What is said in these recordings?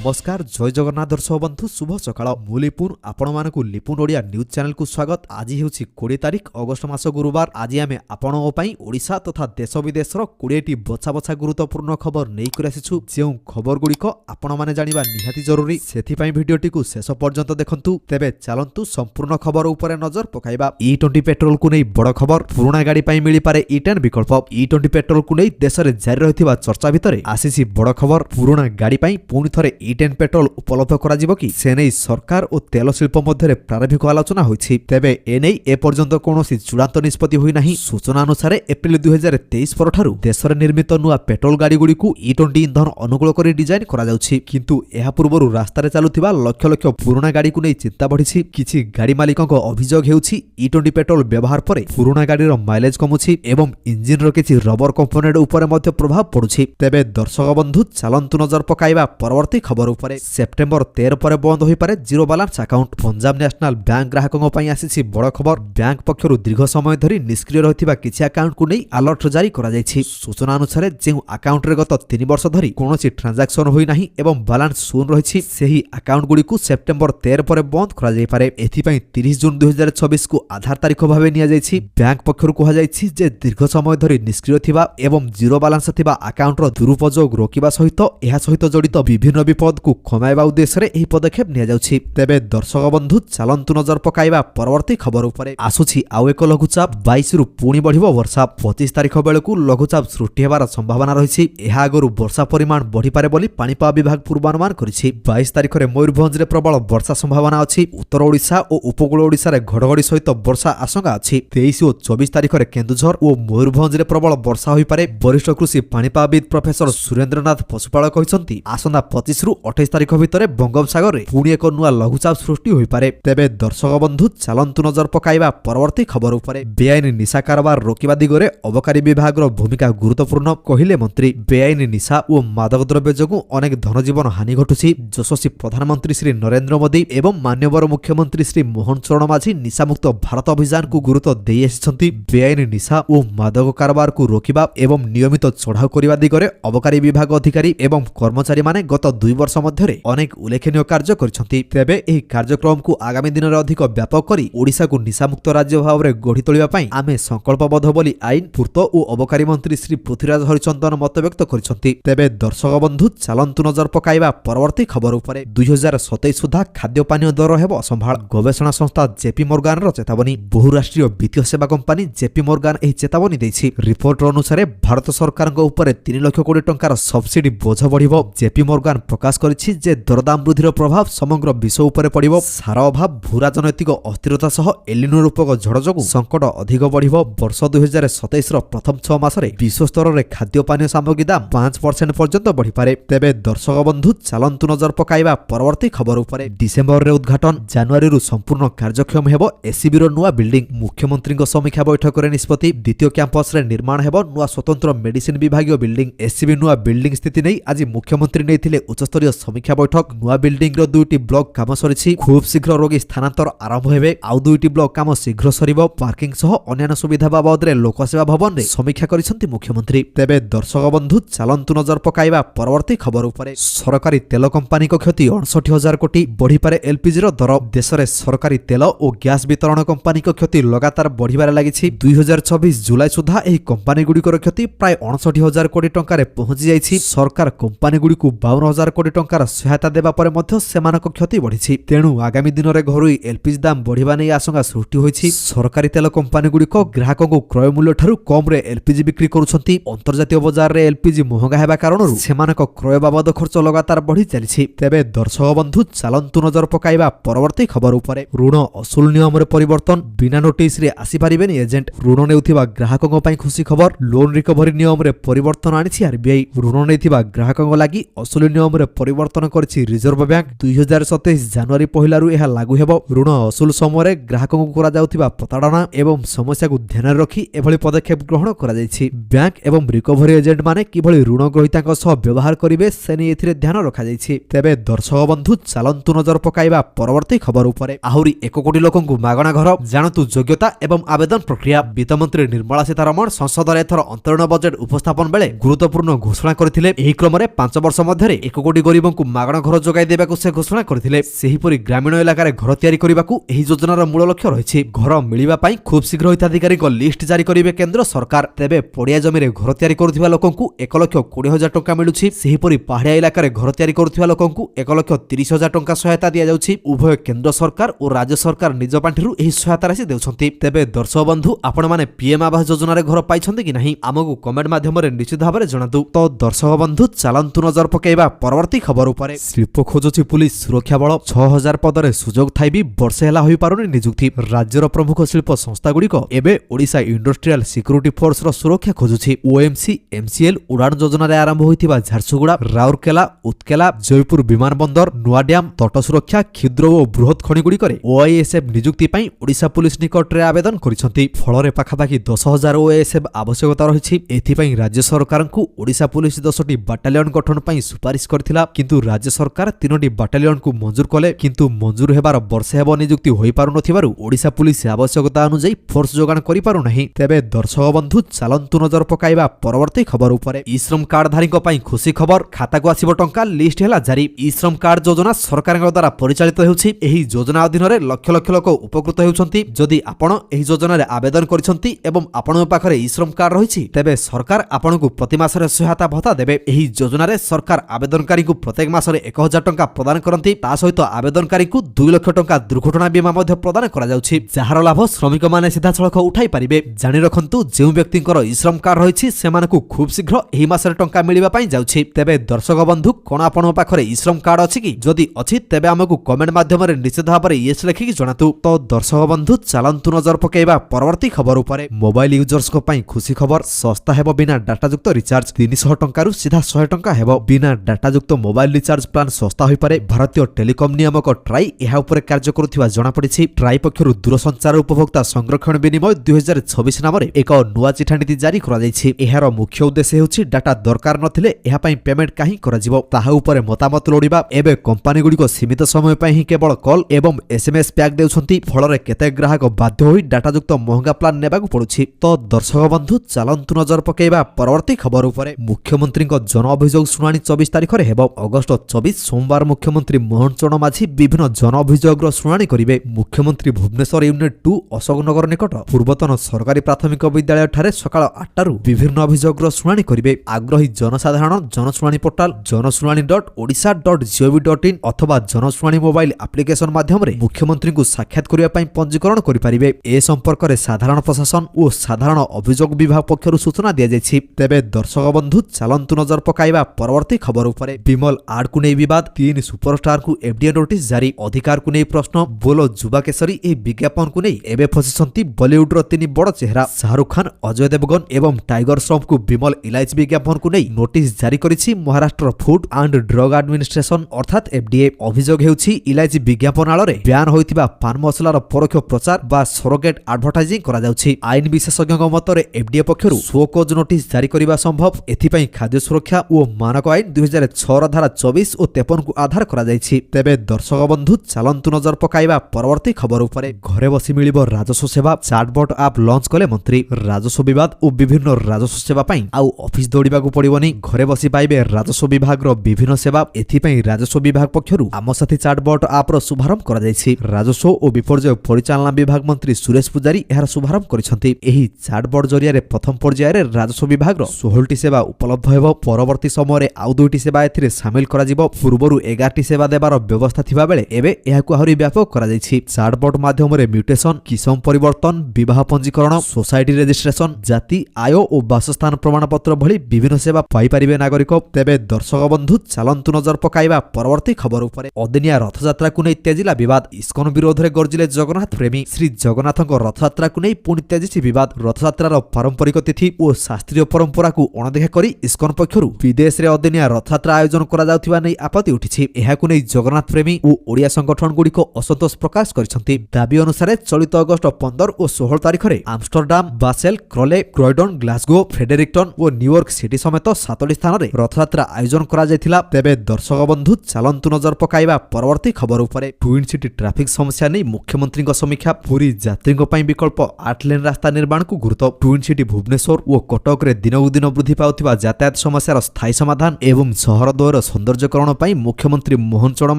नमस्कार जय जगन्नाथ दर्शक बंधु शुभ सकाळ मु लिपुन आपण मानकु लिपुन ओडिया न्यूज चैनल को स्वागत। आज हेउछि 20 तारिख अगस्त मास गुरुवार। आज आमे आपणो पई ओडिशा तथा देश विदेशर 20टी बछा बछा गुरुत्वपूर्ण खबर नै कर आसिछु। जेउ खबर गुडिक आपण माने जानिबा निहाती जरूरी, सेथि पई भिडियोटी को शेष पर्यंत देखंतु। तेबे चलंतु संपूर्ण खबर ऊपर नजर पकाइबा। E20 पेट्रोल को नै बड़ खबर। पुराना गाड़ी पई मिली पारे E10 विकल्प। E20 पेट्रोल को नै देश रे जारी रहिथिबा चर्चा भितरे आसीछि बड़ खबर। पुराना गाड़ी पई पुणी थरे E10 पेट्रोल उपलब्ध करा जिवो कि से नै सरकार और तेल शिल्प मध्य प्रारंभिक आलोचना होइछि। तेबे एनै ए पर्यंत कोनोसी चूड़ांत निष्पत्ति होई नाही। सूचना अनुसार एप्रिल 2023 परठारु देशरे निर्मित नुआ पेट्रोल गाड़ी गुडी को E20 ईंधन अनुकूल करी डिजाइन करा जाउछि। किंतु एहा पूर्वरु रास्ता रे चालुथिबा लक्ष लक्ष पुराना गाड़ी को नै चिंता बढ़िछि। किछि गाड़ी मालिकक अभियोग हेउछि E20 पेट्रोल व्यवहार परे पुराना गाड़ीर माइलेज कमुछि एवं इंजिन रो किछि रबर कंपोनेंट ऊपर मध्य प्रभाव पडुछि। तेबे दर्शक बंधु चलंतु नजर पकाइबा परवर्ती खबर उपरे। सेप्टेम्बर 13 पर बंद होई पारे zero balance account. Punjab national bank ग्राहकों पई आसीछि बड़ खबर। बैंक पक्षरु दीर्घ समय धरि निष्क्रिय रहिथिबा किछि अकाउंट को नै अलर्ट जारी करा जायछि। सूचना अनुसार जेउ अकाउंट रे गत 3 वर्ष धरि कोनोसी ट्रांजैक्शन होई नाही एवं बैलेंस शून्य रहिछि सेही अकाउंट गुडी को सेप्टेम्बर 13 पर बंद करा जाय पारे। एथि पई 30 जून 2026 को आधार तारीख भाबे निया जायछि। बैंक पक्षरु कहै जायछि जे दीर्घ समय धरि निष्क्रिय थिबा एवं जीरो बैलेंस थिबा अकाउंट रो दुरुपयोग रोकिबा सहित एहा सहित जडित विभिन्न विपद को कमाइबा उद्देश्य रे एही पदक्षेप निया जाउछि। तेबे दर्शक बंधु चलंतु नजर पकाइबा परवर्ती खबर उपरे। आसुछि आउ एक लघुचाप 22 रु पुणी बढ़िबो वर्षा। 25 तारिख बेलकु लघुचाप सृष्टि हेबार संभावना रहिछि। एहा आगरु वर्षा परिमाण बढ़ि पारे बोली पाणीपाग विभाग पूर्वानुमान करिछि। 22 तारिख रे मयूरभंज रे प्रबल वर्षा संभावना अछि। उत्तर ओडिशा और उपकूल ओडिशा रे घड़घड़ी सहित वर्षा आशंका अछि। 23 और 24 तारिख रे केन्दुझर और मयूरभंज रे प्रबल वर्षा होई पारे। वरिष्ठ कृषि पाणीपागविद प्रोफेसर सुरेंद्रनाथ पशुपाल कहिसंती आसंदा 25 रु 28 तारिख भितरे बंगोपसागर रे पुणी एक नुआ लघुचाप सृष्टि होई पारे। तेबे दर्शक बंधु चलंतु नजर पकाइबा परवर्ती खबर उपरे। बेआईन निशा कारोबार रोकिबा दिगरे अबकारी विभाग रो भूमिका गुरुत्वपूर्ण कहिले मंत्री। बेआईन निशा और मादक द्रव्य जोगु अनेक धनजीवन हानि घटुछि। यशस्वी प्रधानमंत्री श्री नरेंद्र मोदी एवं मान्यवर मुख्यमंत्री श्री मोहन चरण माझी निशामुक्त भारत अभियान को गुरुत्व देई आछिसंती। बेआईन निशा और मादक कारोबार को रोकिबा एवं नियमित चढ़ाऊ करिबा दिगरे अबकारी विभाग अधिकारी एवं कर्मचारी माने गत 2 वर्ष मध्यरे अनेक उल्लेखनीय कार्य करिसंती। तेबे एही कार्यक्रम को आगामी दिन रे अधिक व्यापक करी ओडिशा को निशामुक्त राज्य भाव रे गढ़ी तोलिबा पई आमे संकल्पबद्ध बोली आईन पूर्त और अबकारी मंत्री श्री पृथ्वीराज हरिचंदन मत व्यक्त करिसंती। तेबे दर्शक बंधु चलंतु नजर पकाइबा परवर्ती खबर उपरे। 2027 सुधा खाद्य पानीय दर हेबो संभाळ। गवेषणा संस्था जेपी मोर्गान रो चेतावनी। बहुराष्ट्रीय वित्तीय सेवा कंपनी जेपी मोर्गान एही चेतावनी दैछि। रिपोर्ट अनुसार भारत सरकार ऊपर 3 लाख कोटी टंकार सब्सिडी बोझ बढ़िबो। जेपी मोर्गान प्रकाश करिछि जे दरदाम वृद्धिर प्रभाव समग्र विश्व उपरे पड़िबो। सार अभाव भूराजनैतिक अस्थिरता सह एलिनो रूपक झड़ जोगु संकट अधिक बढ़िबो। वर्ष 2027 रो प्रथम 6 मासरे विश्व स्तर रे खाद्य पानीय सामग्री दाम 5% पर्यंत बढ़ी पारे। तेबे दर्शक बंधु चलंतु नजर पकाइबा परवर्ती खबर उपरे। डिसेंबर रे उद्घाटन। जनवरी रु संपूर्ण कार्यक्षम हेबो एसीबी रो नुआ बिल्डिंग। मुख्यमंत्री समीक्षा बैठक रे निष्पत्ति। द्वितीय कैंपस रे निर्माण हेबो नुआ स्वतंत्र मेडिसिन विभागीय बिल्डिंग। एसीबी नुआ बिल्डिंग स्थिति नै आज मुख्यमंत्री नेथिले उच्चस्तरीय समीक्षा बैठक। नुआ बिल्डिंग रो 2टी ब्लॉक काम सरिछि। खूब शीघ्र रोगी स्थानांतर आरंभ हेबे। आउ 2टी ब्लॉक काम शीघ्र सरिबो। पार्किंग सह अन्य सुविधा बाबद रे लोकसेवा भवन रे समीक्षा करिसंती मुख्यमंत्री। तेबे दर्शक बंधु चलंतु नजर पकाइबा परवर्ती खबर उपरे। सरकारी तेल कंपनी को क्षति 69,000 कोटी। बढ़ी पारे एलपीजी रो दर। देश रे सरकारी तेल और गैस वितरण कंपनी को क्षति लगातार बढ़िबारे लागिछि। 2024 जुलाई सुधा एही कंपनी गुडी को क्षति प्राय 69,000 कोटी टंका रे पहुंची जाइछि। सरकार कंपनी गुडी को 52,000 कोटी टंकार सहायता देबा परे मध्य सेमानक क्षति बढ़िछि। तेणु आगामी दिन रे घरोई एलपीजी दाम बढ़िबा नै आशंका सृष्टि होइछि। सरकारी तेल कंपनी गुडी को ग्राहकों को क्रय मूल्य ठारू कम रे एलपीजी बिक्री करूछंती। अंतर्जातीय बाजार रे एलपीजी महंगा हेबा कारणरु सेमानक क्रय बाबद खर्च लगातार बढ़ी चलिछि। तेबे दर्शक बंधु चलंतु नजर पकाइबा परवर्ती खबर उपरे। ऋण असूल नियम रे परिवर्तन। बिना नोटिस रे आसी पारिबेनी एजेंट। ऋण नेउथिबा ग्राहकों पई खुशी खबर। लोन रिकवरी नियम रे परिवर्तन आनिछि आरबीआई। ऋण नेथिबा ग्राहकों लागि असूल नियम रे परिवर्तन करिछि रिजर्व बैंक। 2027 जनवरी पहिला रु एहा लागू हेबो। ऋण असूल समय ग्राहकों को करा जाउथिबा प्रताड़ना एवं समस्या को ध्यान रखी एभली पदक्षेप ग्रहण करा जायछि। बैंक एवं रिकवरी एजेंट माने किभली ऋण ग्रहीताक सह व्यवहार करिवे सेनी एथिरे ध्यान रखा जायछि। तेबे दर्शक बंधु चलंतु नजर पकाइबा परवर्ती खबर उपरे। आहुरी 1 कोटी लोकंकु मागणा घर। जानतु योग्यता एवं आवेदन प्रक्रिया। वित्त मंत्री निर्मला सीतारमण संसद रे एथर अंतरीण बजेट उपस्थापन बेले गुरुत्वपूर्ण घोषणा करथिले। एही क्रम रे 5 वर्ष मध्यरे 1 कोटी गरीबों मागणा घर जोगाई देबाकू से घोषणा करथिले। सेहीपरि ग्रामीण इलाका रे घर तयारी करबाकू एही योजनार मूल लक्ष्य रहिछि। घर मिलिबा पई खूब शीघ्र हिताधिकारी लिस्ट जारी करिवे केंद्र सरकार। तेबे पड़िया जमी रे घर तयारी करुथिबा लोकंकू 1,20,000 टंका मिलुछि। सेहीपरि पहाड़िया इलाका रे घर तयारी करुथिबा लोकंकू 1,30,000 टंका सहायता दिया जाउछि। उभय केंद्र सरकार और राज्य सरकार निज पांठिरु एही सहायता राशि देउछन्ति। तेबे दर्शक बंधु आपण माने पीएम आवास योजना रे घर पाइछन्ति कि नाही हमकु कमेंट माध्यम रे निश्चित भाबरे जणातु। तो दर्शक बंधु चालंतु नजर पकेइबा परवर्ती खबर उपरे। शिल्प खोजुछि पुलिस सुरक्षा बल 6000 पदरे सुजोग थाई भी वर्षे हेला होई पारुनी नियुक्ति। राज्यर प्रमुख शिल्प संस्था गुड़िक एबे ओडिशा इंडस्ट्रियल सिक्यूरिटी फोर्स रो सुरक्षा खोजुछि। ओएमसी एमसीएल उड़ान योजना रे आरंभ होइतिबा झारसुगुड़ा राउरकेला उत्केला जयपुर विमान बंदर नुआड्याम तट सुरक्षा क्षुद्र और बृहत खनि गुड़िक ओआईएसएफ नियुक्ति पई ओडिशा पुलिस निकट रे आवेदन करिसंति। फल रे पाखापाखि 10,000 ओआईएसएफ आवश्यकता रहिछि। एथिपई राज्य सरकार को ओडिशा पुलिस 10टी बाटालियन गठन पई सुपारिश करथिला, किंतु राज्य सरकार 3टी बाटालियन को मंजूर कले, किंतु मंजूर हेबार वर्षे हेब नियुक्ति होई पारु नथिबारु ओडिशा पुलिस आवश्यकता अनुसार फोर्स जोगान करि पारु नाही। तेबे दर्शक बंधु चालंतु नजर पकाइबा परवर्ती खबर उपरे। ई श्रम कार्डधारी पई खुशी खबर, खाता को आसीबो टंका लिस्ट हेला जारी। ई श्रम कार्ड योजना सरकार द्वारा परिचालित हेउछि। एही योजना अधीन रे लक्ष लक्ष लोक उपकृत हेउछन्ति। जदि आपण एही योजना रे आवेदन करिसन्ति एवं आपण पाखरे ई श्रम कार्ड रहिछि तेबे सरकार आपनकु प्रति मासरे सहायता भत्ता देबे। एही योजना रे सरकार आवेदनकारी को प्रत्येक मासरे 1,000 टंका प्रदान करन्ति। ता सहित आवेदनकारी को 2 लाख टंका दुर्घटना बीमा मध्ये प्रदान करा जाउछि, जहार लाभ श्रमिक माने सीधा सड़क उठाई पारिबे। जानि रखन्तु जे व्यक्तिंकर ई श्रम कार्ड रहिछि सेमानकु खूब शीघ्र एही मासरे टंका मिलिबा पई जाउछि। तेबे दर्शक बंधु कोन आपण पाखरे ई श्रम कार्ड अछि कि? जदि अछि तेबे हमकु कमेंट माध्यम रे निश्चित भाबरे यस लेखि कि जणातु। तो दर्शक बंधु चालंतु नजर पकेइबा परवर्ती खबर उपरे। मोबाइल यूजर्स को पई खुशी खबर, सस्ता हेबो बिना डाटा युक्त रिचार्ज। 300 टंका रु सीधा 100 टंका हेबो। बिना डाटा युक्त मोबाइल रिचार्ज प्लान सस्ता होई पारे। भारतीय टेलीकॉम नियामक ट्राई एहा उपरे कार्य करुथिबा जणा पडिछि। ट्राई पक्षरु दूरसंचार उपभोक्ता संरक्षण विनिमय 2026 नाम रे एक नुवा चिठा नीति जारी करा जायछि। एहार मुख्य उद्देश्य हेउछि डाटा दरकार नथिले एहा पई पेमेंट काहि करा जिवो ताहा उपरे मतामत लोडिबा। एबे कंपनी गुडी को सीमित समय पई ही केवल कॉल एवं एसएमएस पैक देउछन्ति। फल रे केते ग्राहक बाध्य होई डाटा युक्त महंगा प्लान नेबाकू पडुछि। तो दर्शक बंधु चालंतु नजर पकेइबा परवर्ती खबर उपरे। मुख्यमंत्री जन अभियोग शुणाणी 24 तारिख रे हेबो। अगस्त 24 सोमवार मुख्यमंत्री मोहन चरण माझी विभिन्न जन अभियोग शुणाणी करिवे। मुख्यमंत्री भुवनेश्वर यूनिट 2 अशोकनगर निकट पूर्वतन सरकारी प्राथमिक विद्यालय ठारे सकाळ 8 रु विभिन्न अभियोग शुणाणी करिवे। आग्रही जनसाधारण जनशुणाणी पोर्टाल जनशुणाणी.odisha.gov.in अथवा जनशुणाणी मोबाइल एप्लिकेशन माध्यम रे मुख्यमंत्री को साक्षात करिया पई पंजीकरण करि परिबे। ए संपर्क रे साधारण प्रशासन और साधारण अभियोग विभाग पक्षरु सूचना दिया जायछि। तेबे दर्शक बंधु चालंतु नजर पकाइबा परवर्ती खबर उपरे। विमल आड को नै विवाद, 3 सुपरस्टार को एफडीए नोटिस जारी। अधिकार को नै प्रश्न, बोलो जुबा केसरी ए विज्ञापन को नै एबे फसिसंती बॉलीवुड रो 3 बड़ चेहरा शाहरुख खान, अजय देवगन एवं टाइगर श्रॉफ को विमल इलायची विज्ञापन को नै नोटिस जारी करिछि Maharashtra food and drug administration अर्थात एफडीए। अभियोग हेउछि इलायची विज्ञापन आलो रे ब्यान होइतिबा पान मसलार परोक्ष प्रचार बा सरोगेट एडवर्टाइजिंग करा जाउछि। आईन विशेषज्ञ मतरे एफडीए पक्षरु शो कोज नोटिस जारी करिबा संभव। एथिपई खाद्य सुरक्षा और मानक आईन 2006 धारा 24 और 53 को आधार करा जायछि। तेबे दर्शक बंधु चालंतु नजर पकाइबा परवर्ती खबर उपरे। घरे बसी मिलिबो राजस्व सेवा, चैटबॉट ऐप लॉन्च कले मंत्री। राजस्व विवाद और विभिन्न राजस्व सेवा पई आउ ऑफिस दौड़िबा को पड़िबोनी। घरे बसी पाइबे राजस्व विभाग रो विभिन्न सेवा। एथिपई राजस्व विभाग पक्षरु आम साथी चैटबॉट ऐप रो शुभारंभ करा जायछि। राजस्व और विपर्यय परिचालना विभाग मंत्री सुरेश पुजारी एहार शुभारंभ करिसंती। एही चैटबॉट जरिया रे प्रथम पर्याय रे राजस्व विभाग रो 16टी सेवा उपलब्ध हेबो। परवर्ती समय रे आउ 2टी सेवा एथिरे शामिल करा जिवो। पूर्वरु 11टी सेवा देबार व्यवस्था थिबा बेले एबे एहाकु आहुरी व्यापक करा जायछि। चैटबॉट माध्यम रे म्यूटेशन, किसम परिवर्तन, विवाह पंजीकरण, सोसाइटी रजिस्ट्रेशन, जाति आय और वासस्थान प्रमाण पत्र भली विभिन्न सेवा पाई परिबे नागरिक। तेबे दर्शक बंधु चालंतु नजर पकाइबा परवर्ती खबर उपरे। अदिनिया रथयात्रा को नै तेजिला विवाद। इस्कन विरोध रे गर्जिले जगन्नाथ प्रेमी। श्री जगन्नाथଙ୍କ रथयात्रा को नै पुणी तेजिछि विवाद। रथयात्रार पारंपरिक तिथि और शास्त्रीय परंपरा को अणदेखा करी इस्कन पक्षरु विदेश रे अदिनिया रथयात्रा आयोजन करा जाउथिबा नै आपत्ति उठिछि। एहाकु नै जगन्नाथ प्रेमी और ओडिया संगठन गुडी को असंतोष प्रकाश करिसंती। दाबी अनुसार चलित अगस्त 15 और 16 तारिख रे आमस्टरडाम, बासेल, क्रोले, क्रॉयडन, ग्लासगो, फ्रेडरिक्टन और न्यूयॉर्क सिटी समेत 7टी स्थान रे रथयात्रा आयोजन करा जायथिला। तेबे दर्शक बंधु चालंतु नजर पकाइबा परवर्ती खबर उपरे। ट्विन सिटी ट्रैफिक समस्या नै मुख्यमंत्री समीक्षा। पुरी यात्री पई विकल्प 8 लेन रास्ता निर्माण को गुरुत्व। ट्विन सिटी भुवनेश्वर और कटक रे दिनकु दिन वृद्धि पाउथिबा यातायात समस्यार स्थायी समाधान एवं सहर द्वयर ସୌନ୍ଦର୍ଯ୍ୟକରଣ ପାଇଁ ମୁଖ୍ୟମନ୍ତ୍ରୀ ମୋହନ ଚରଣ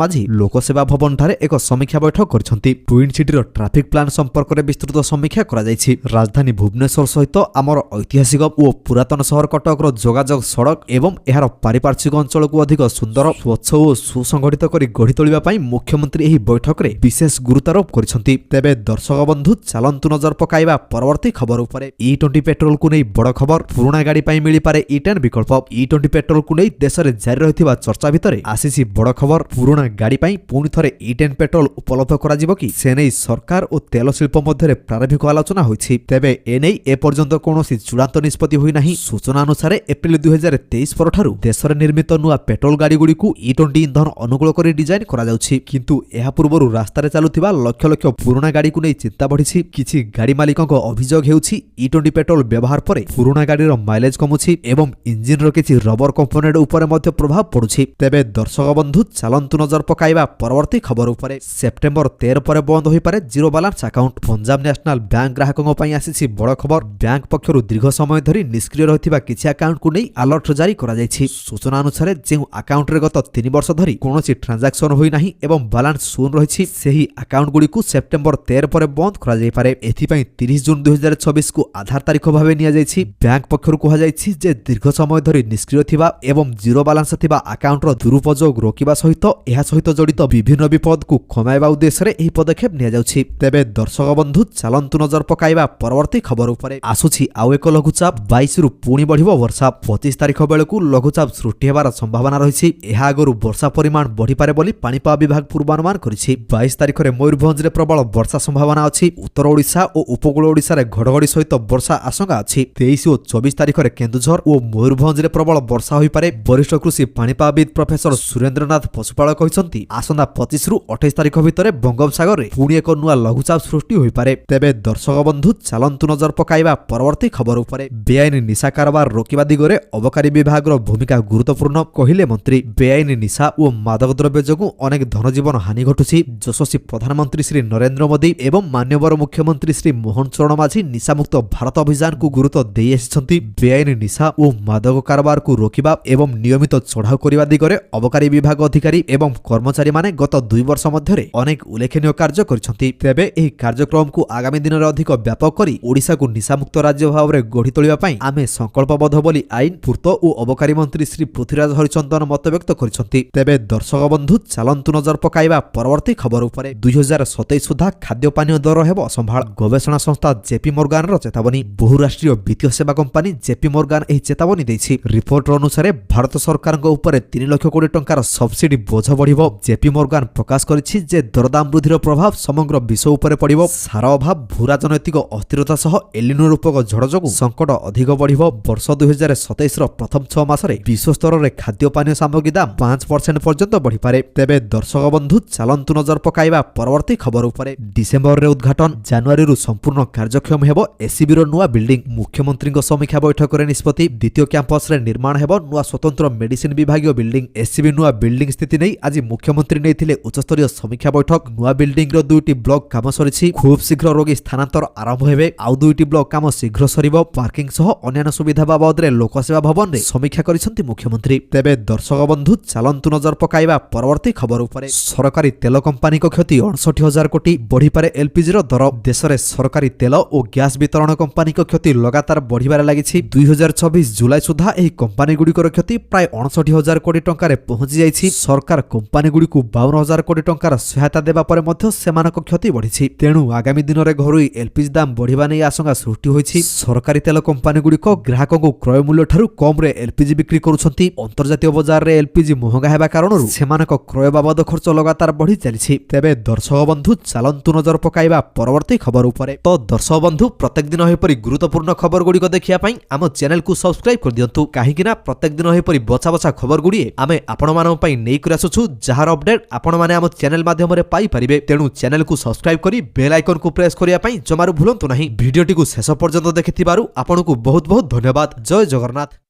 ମାଝୀ ଲୋକସେବା ଭବନଠାରେ ଏକ ସମୀକ୍ଷା ବୈଠକ କରିଛନ୍ତି। ଟ୍ୱିନ୍ ସିଟିର ଟ୍ରାଫିକ୍ ପ୍ଲାନ୍ ସମ୍ପର୍କରେ ବିସ୍ତୃତ ସମୀକ୍ଷା କରାଯାଇଛି। ରାଜଧାନୀ ଭୁବନେଶ୍ୱର ସହିତ ଆମର ଐତିହାସିକ ଓ ପୁରାତନ ସହର କଟକର ଯୋଗାଯୋଗ ସଡ଼କ ଏବଂ ଏହାର ପାରିପାର୍ଶ୍ୱିକ ଅଞ୍ଚଳକୁ ଅଧିକ ସୁନ୍ଦର, ସ୍ୱଚ୍ଛ ଓ ସୁସଂଗଠିତ କରି ଗଢ଼ି ତୋଳିବା ପାଇଁ ମୁଖ୍ୟମନ୍ତ୍ରୀ ଏହି ବୈଠକରେ ବିଶେଷ ଗୁରୁତ୍ୱାରୋପ କରିଛନ୍ତି। ତେବେ ଦର୍ଶକ ବନ୍ଧୁ, ଚାଲନ୍ତୁ ନଜର ପକାଇବା ପରବର୍ତ୍ତୀ ଖବର ଉପରେ। E20 ପେଟ୍ରୋଲକୁ ନେଇ ବଡ଼ ଖବର। ପୁରୁଣା ଗାଡ଼ି ପାଇଁ ମିଳିପାରେ E10 ବିକଳ୍ପ। E20 ପେଟ୍ରୋଲକୁ ନେଇ ଦେଶରେ ଜାରି ରହିଥିବା ଚର୍ଚ୍ଚା ଭିତରେ ଆସିଛି ବଡ଼ ଖବର। ପୁରୁଣା ଗାଡ଼ି ପାଇଁ ପୁଣି ଥରେ E10 ପେଟ୍ରୋଲ ଉପଲବ୍ଧ କରାଯିବ କି? ସେ ନେଇ ସରକାର ଓ ତେଲ ଶିଳ୍ପ ମଧ୍ୟରେ ପ୍ରାରମ୍ଭିକ ଆଲୋଚନା ହୋଇଛି। ତେବେ ଏନେଇ ଏପର୍ଯ୍ୟନ୍ତ କୌଣସି ଚୂଡ଼ାନ୍ତ ନିଷ୍ପତ୍ତି ହୋଇନାହିଁ। ସୂଚନା ଅନୁସାରେ ଏପ୍ରିଲ 2023 ପରଠାରୁ ଦେଶରେ ନିର୍ମିତ ନୂଆ ପେଟ୍ରୋଲ ଗାଡ଼ିଗୁଡ଼ିକୁ E20 ଇନ୍ଧନ ଅନୁକୂଳ କରି ଡିଜାଇନ୍ କରାଯାଉଛି। କିନ୍ତୁ ଏହା ପୂର୍ବରୁ ରାସ୍ତାରେ ଚାଲୁଥିବା ଲକ୍ଷ ଲକ୍ଷ ପୁରୁଣା ଗାଡ଼ିକୁ ନେଇ ଚିନ୍ତା ବଢ଼ିଛି। କିଛି ଗାଡ଼ି ମାଲିକଙ୍କ ଅଭିଯୋଗ ହେଉଛି E20 ପେଟ୍ରୋଲ ବ୍ୟବହାର ପରେ ପୁରୁଣା ଗାଡ଼ିର ମାଇଲେଜ କମୁଛି ଏବଂ ଇଞ୍ଜିନର କିଛି ରବର କମ୍ପୋନେଣ୍ଟ ଉପରେ ମଧ୍ୟ ପ୍ରଭାବ ପଡ଼ୁଛି। ତେବେ ଦର୍ଶକ ବନ୍ଧୁ, ଚାଲନ୍ତୁ ନଜର ପକାଇବା ପରବର୍ତ୍ତୀ ଖବର ଉପରେ। ସେପ୍ଟେମ୍ବର 13 ପରେ ବନ୍ଦ ହୋଇପାରେ zero balance account. Punjab national bank ଗ୍ରାହକଙ୍କ ପାଇଁ ଆସିଛି ବଡ଼ ଖବର। ବ୍ୟାଙ୍କ ପକ୍ଷରୁ ଦୀର୍ଘ ସମୟ ଧରି ନିଷ୍କ୍ରିୟ ରହିଥିବା କିଛି ଆକାଉଣ୍ଟକୁ ନେଇ ଆଲର୍ଟ ଜାରି କରାଯାଇଛି। ସୂଚନା ଅନୁସାରେ ଯେଉଁ ଆକାଉଣ୍ଟରେ ଗତ 3 ବର୍ଷ ଧରି କୌଣସି ଟ୍ରାଞ୍ଜାକ୍ସନ ହୋଇନାହିଁ ଏବଂ ବାଲାନ୍ସ ଶୂନ ରହିଛି, ସେହି ଆକାଉଣ୍ଟଗୁଡ଼ିକୁ ସେପ୍ଟେମ୍ବର 13 ପରେ ବନ୍ଦ କରାଯାଇପାରେ। ଏଥିପାଇଁ 30 ଜୁନ 2026କୁ ଆଧାର ତାରିଖ ଭାବେ ନିଆଯାଇଛି। ବ୍ୟାଙ୍କ ପକ୍ଷରୁ କୁହାଯାଇଛି ଯେ ଦୀର୍ଘ ସମୟ ଧରି ନିଷ୍କ୍ରିୟ ଥିବା ଏବଂ ଜିରୋ ବାଲାନ୍ସ ଥିବା ଆକାଉଣ୍ଟର ଦୁରୁପଯୋଗ ରୋକିବା ସହିତ ଏହା ସହିତ ଜଡ଼ିତ ବିଭିନ୍ନ ବିପଦକୁ କମାଇବା ଉଦ୍ଦେଶ୍ୟରେ ଏହି ପଦକ୍ଷେପ ନିଆଯାଉଛି। ତେବେ ଦର୍ଶକ ବନ୍ଧୁ, ଚାଲନ୍ତୁ ନଜର ପକାଇବା ପରବର୍ତ୍ତୀ ଖବର ଉପରେ। ଆସୁଛି ଆଉ ଏକ ଲଘୁଚାପ। 22ରୁ ପୁଣି ବଢ଼ିବ ବର୍ଷା। 25 ତାରିଖ ବେଳକୁ ଲଘୁଚାପ ସୃଷ୍ଟି ହେବାର ସମ୍ଭାବନା ରହିଛି। ଏହା ଆଗରୁ ବର୍ଷା ପରିମାଣ ବଢ଼ିପାରେ ବୋଲି ପାଣିପାଗ ବିଭାଗ ପୂର୍ବାନୁମାନ କରିଛି। 22 ତାରିଖରେ ମୟୂରଭଞ୍ଜରେ ପ୍ରବଳ ବର୍ଷା ସମ୍ଭାବନା ଅଛି। ଉତ୍ତର ଓଡ଼ିଶା ଓ ଉପକୂଳ ଓଡ଼ିଶାରେ ଘଡ଼ଘଡ଼ି ସହିତ ବର୍ଷା ଆଶଙ୍କା ଅଛି। 23 ଓ 24 ତାରିଖରେ କେନ୍ଦୁଝର ଓ ମୟୂରଭଞ୍ଜରେ ପ୍ରବଳ ବର୍ଷା ହୋଇପାରେ। ବରିଷ୍ଠ କୃଷି ପାଣିପାଗବିତ୍ ପ୍ରଫେସର ସୁରେନ୍ଦ୍ରନାଥ ପଶୁପାଳ କହିଛନ୍ତି, ଆସନ୍ତା 25ରୁ 28 ତାରିଖ ଭିତରେ ବଙ୍ଗୋପସାଗରରେ ପୁଣି ଏକ ନୂଆ ଲଘୁଚାପ ସୃଷ୍ଟି ହୋଇପାରେ। ତେବେ ଦର୍ଶକ ବନ୍ଧୁ, ଚାଲନ୍ତୁ ନଜର ପକାଇବା ପରବର୍ତ୍ତୀ ଖବର ଉପରେ। ବେଆଇନ ନିଶା କାରବାର ରୋକିବା ଦିଗରେ ଅବକାରୀ ବିଭାଗର ଭୂମିକା ଗୁରୁତ୍ୱପୂର୍ଣ୍ଣ, କହିଲେ ମନ୍ତ୍ରୀ। ବେଆଇନ ନିଶା ଓ ମାଦକ ଦ୍ରବ୍ୟ ଯୋଗୁଁ ଅନେକ ଧନଜୀବନ ହାନି ଘଟୁଛି। ଯଶସ୍ୱୀ ପ୍ରଧାନମନ୍ତ୍ରୀ ଶ୍ରୀ ନରେନ୍ଦ୍ର ମୋଦି ଏବଂ ମାନ୍ୟବର ମୁଖ୍ୟମନ୍ତ୍ରୀ ଶ୍ରୀ ମୋହନ ଚରଣ ମାଝୀ ନିଶାମୁକ୍ତ ଭାରତ ଅଭିଯାନକୁ ଗୁରୁତ୍ୱ ଦେଇ ଆସିଛନ୍ତି। ବେଆଇନ ନିଶା ଓ ମାଦକ କାରବାରକୁ ରୋକିବା ଏବଂ ନିୟମିତ ଚଢ଼ାଉ କରିବା ଦିଗରେ ଅବକାରୀ ବିଭାଗ ଅଧିକାରୀ ଏବଂ କର୍ମଚାରୀମାନେ ଗତ 2 ବର୍ଷ ମଧ୍ୟରେ ଅନେକ ଉଲ୍ଲେଖନୀୟ କାର୍ଯ୍ୟ କରିଛନ୍ତି। ତେବେ ଏହି କାର୍ଯ୍ୟକ୍ରମକୁ ଆଗାମୀ ଦିନରେ ଅଧିକ ବ୍ୟାପକ କରି ଓଡ଼ିଶାକୁ ନିଶାମୁକ୍ତ ରାଜ୍ୟ ଭାବରେ ଗଢ଼ି ତୋଳିବା ପାଇଁ ଆମେ ସଂକଳ୍ପବଦ୍ଧ ବୋଲି ଆଇନ, ପୂର୍ତ୍ତ ଓ ଅବକାରୀ ମନ୍ତ୍ରୀ ଶ୍ରୀ ପୃଥ୍ୱୀରାଜ ହରିଚନ୍ଦନ ମତବ୍ୟକ୍ତ କରିଛନ୍ତି। ତେବେ ଦର୍ଶକ ବନ୍ଧୁ, ଚାଲନ୍ତୁ ନଜର ପକାଇବା ପରବର୍ତ୍ତୀ ଖବର ଉପରେ। 2027 ସୁଦ୍ଧା ଖାଦ୍ୟପାନୀୟ ଦର ହେବ ସମ୍ଭାଳ। ଗବେଷଣା ସଂସ୍ଥା ଜେପି ମୋର୍ଗାନର ଚେତାବନୀ। ବହୁରାଷ୍ଟ୍ରୀୟ ବିତ୍ତୀୟ ସେବା କମ୍ପାନୀ ଜେପି ମୋର୍ଗାନ ଏହି ଚେତାବନୀ ଦେଇଛି। ରିପୋର୍ଟ ଅନୁସାରେ ଭାରତ ସରକାରଙ୍କ ଉପରେ 3 ଲକ୍ଷ କୋଟି ଟଙ୍କାର ସବସିଡି ବୋଝ ବଢ଼ିବ। ଜେପି ମୋର୍ଗାନ ପ୍ରକାଶ କରିଛି ଯେ ଦରଦାମ ବୃଦ୍ଧିର ପ୍ରଭାବ ସମଗ୍ର ବିଶ୍ୱ ଉପରେ ପଡ଼ିବ। ସାର ଅଭାବ, ଭୂରାଜନୈତିକ ଅସ୍ଥିରତା ସହ ଏଲିନୋ ରୂପକ ଝଡ଼ ଯୋଗୁଁ ସଙ୍କଟ ଅଧିକ ବଢ଼ିବ। ବର୍ଷ 2027ର ପ୍ରଥମ 6 ମାସରେ ବିଶ୍ୱସ୍ତରରେ ଖାଦ୍ୟପାନୀୟ ସାମଗ୍ରୀ ଦାମ 5% ପର୍ଯ୍ୟନ୍ତ ବଢ଼ିପାରେ। ତେବେ ଦର୍ଶକ ବନ୍ଧୁ, ଚାଲନ୍ତୁ ନଜର ପକାଇବା ପରବର୍ତ୍ତୀ ଖବର ଉପରେ। ଡିସେମ୍ବରରେ ଉଦ୍ଘାଟନ, ଜାନୁଆରୀରୁ ସମ୍ପୂର୍ଣ୍ଣ କାର୍ଯ୍ୟକ୍ଷମ ହେବ ଏସିବିର ନୂଆ ବିଲ୍ଡିଂ। ମୁଖ୍ୟମନ୍ତ୍ରୀଙ୍କ ସମୀକ୍ଷା ବୈଠକରେ ନିଷ୍ପତ୍ତି। ଦ୍ୱିତୀୟ କ୍ୟାମ୍ପସରେ ନିର୍ମାଣ ହେବ ନୂଆ ସ୍ୱତନ୍ତ୍ର ମେଡିସିନ ବିଭାଗୀୟ ବିଲ୍ଡିଂ। ଏସିବି ନୂଆ ବିଲ୍ଡିଂ ସ୍ଥିତି ନେଇ ଆଜି ମୁଖ୍ୟମନ୍ତ୍ରୀ ନେଇଥିଲେ ଉଚ୍ଚସ୍ତରୀୟ ସମୀକ୍ଷା ବୈଠକ। ନୂଆ ବିଲ୍ଡିଂର 2ଟି ବ୍ଲକ କାମ ସରିଛି। ଖୁବ୍ ଶୀଘ୍ର ରୋଗୀ ସ୍ଥାନାନ୍ତର ଆରମ୍ଭ ହେବେ। ଆଉ 2ଟି ବ୍ଲକ କାମ ଶୀଘ୍ର ସରିବ। ପାର୍କିଂ ସହ ଅନ୍ୟାନ୍ୟ ସୁବିଧା ବାବଦରେ ଲୋକସେବା ଭବନରେ ସମୀକ୍ଷା କରିଛନ୍ତି ମୁଖ୍ୟମନ୍ତ୍ରୀ। ତେବେ ଦର୍ଶକ ବନ୍ଧୁ, ଚାଲନ୍ତୁ ନଜର ପକାଇବା ପରବର୍ତ୍ତୀ ଖବର ଉପରେ। ସରକାରୀ ତେଲ କମ୍ପାନୀଙ୍କ କ୍ଷତି 59,000 କୋଟି। ବଢ଼ିପାରେ ଏଲ୍ପିଜିର ଦର। ଦେଶରେ ସରକାରୀ ତେଲ ଓ ଗ୍ୟାସ୍ ବିତରଣ କମ୍ପାନୀଙ୍କ କ୍ଷତି ଲଗାତାର ବଢ଼ିବାରେ ଲାଗିଛି। 2024 ଜୁଲାଇ ସୁଦ୍ଧା ଏହି କମ୍ପାନୀଗୁଡ଼ିକର କ୍ଷତି ପ୍ରାୟ 59,000 କୋଟି ଟଙ୍କାରେ ପହଞ୍ଚି ଯାଇଛି। ସରକାର କମ୍ପାନୀଗୁଡ଼ିକୁ 52,000 କୋଟି ଟଙ୍କାର ସହାୟତା ଦେବା ପରେ ମଧ୍ୟ ସେମାନଙ୍କ କ୍ଷତି ବଢ଼ିଛି। ତେଣୁ ଆଗାମୀ ଦିନରେ ଘରୋଇ ଏଲ୍ପିଜି ଦାମ ବଢ଼ିବା ନେଇ ଆଶଙ୍କା ସୃଷ୍ଟି ହୋଇଛି। ସରକାରୀ ତେଲ କମ୍ପାନୀଗୁଡ଼ିକ ଗ୍ରାହକଙ୍କୁ କ୍ରୟ ମୂଲ୍ୟଠାରୁ କମ୍ରେ ଏଲ୍ପିଜି ବିକ୍ରି କରୁଛନ୍ତି। ଅନ୍ତର୍ଜାତୀୟ ବଜାରରେ ଏଲ୍ପିଜି ମହଙ୍ଗା ହେବା କାରଣରୁ ସେମାନଙ୍କ କ୍ରୟ ବାବଦ ଖର୍ଚ୍ଚ ଲଗାତାର ବଢ଼ି ଚାଲିଛି। ତେବେ ଦର୍ଶକ ବନ୍ଧୁ, ଚାଲନ୍ତୁ ନଜର ପକାଇବା ପରବର୍ତ୍ତୀ ଖବର ଉପରେ। ତ ଦର୍ଶକ ବନ୍ଧୁ, ପ୍ରତ୍ୟେକ ଦିନ ଏପରି ଗୁରୁତ୍ୱପୂର୍ଣ୍ଣ ଖବରଗୁଡ଼ିକ ଦେଖିବା ପାଇଁ ଆମ ଚ୍ୟାନେଲକୁ ସବସ୍କ୍ରାଇବ କରିଦିଅନ୍ତୁ, କାହିଁକିନା ପ୍ରତ୍ୟେକ ଦିନ ଏପରି ବଛା ବଛା ଖବରଗୁଡ଼ିଏ ଆମେ ଆପଣମାନଙ୍କ ପାଇଁ ନେଇକରି ଆସୁଛୁ, ଯାହାର ଅପଡେଟ୍ ଆପଣମାନେ ଆମ ଚ୍ୟାନେଲ ମାଧ୍ୟମରେ ପାଇପାରିବେ। ତେଣୁ ଚ୍ୟାନେଲକୁ ସବସ୍କ୍ରାଇବ କରି ବେଲ୍ ଆଇକନକୁ ପ୍ରେସ୍ କରିବା ପାଇଁ ଜମାରୁ ଭୁଲନ୍ତୁ ନାହିଁ। ଭିଡିଓଟିକୁ ଶେଷ ପର୍ଯ୍ୟନ୍ତ ଦେଖିଥିବାରୁ ଆପଣଙ୍କୁ ବହୁତ ବହୁତ ଧନ୍ୟବାଦ। ଜୟ ଜଗନ୍ନାଥ।